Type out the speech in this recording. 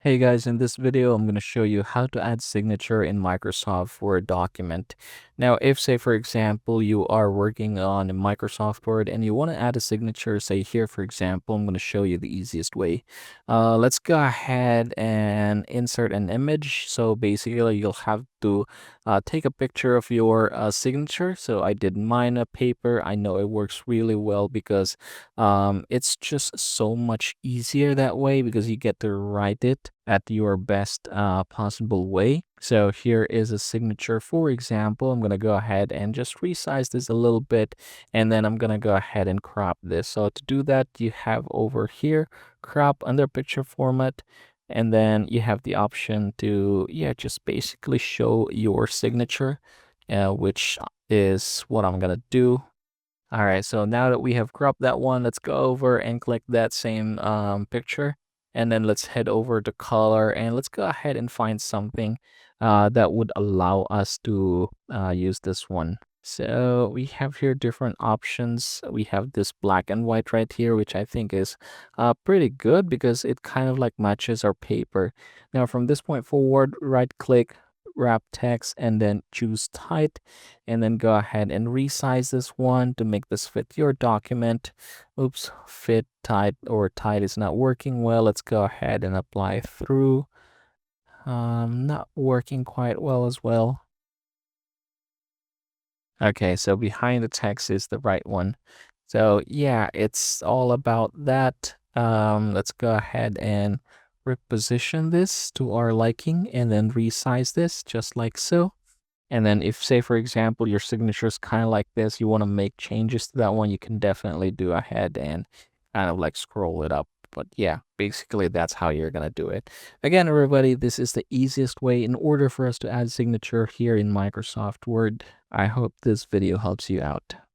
Hey guys, in this video, I'm going to show you how to add signature in Microsoft Word document. Now, if say, for example, you are working on a Microsoft Word and you want to add a signature, say here, for example, I'm going to show you the easiest way. Let's go ahead and insert an image. So basically, you'll have to take a picture of your signature. So I did mine a paper. I know it works really well because it's just so much easier that way because you get to write it at your best possible way. So here is a signature. For example, I'm going to go ahead and just resize this a little bit, and then I'm going to go ahead and crop this. So to do that, you have over here, crop under picture format, and then you have the option to, yeah, just basically show your signature, which is what I'm going to do. All right, so now that we have cropped that one, let's go over and click that same picture. And then let's head over to color and let's go ahead and find something that would allow us to use this one. So we have here different options. We have this black and white right here, which I think is pretty good because it kind of like matches our paper. Now from this point forward, right click, wrap text, and then choose type, and then go ahead and resize this one to make this fit your document. Oops, fit type or type is not working well. Let's go ahead and apply through. Not working quite well as well. Okay, so behind the text is the right one. So yeah, it's all about that. Let's go ahead and reposition this to our liking and then resize this just like so. And then if, say, for example, your signature is kind of like this, you want to make changes to that one, you can definitely do ahead and kind of like scroll it up. But yeah, basically that's how you're going to do it. Again, everybody, this is the easiest way in order for us to add signature here in Microsoft Word. I hope this video helps you out.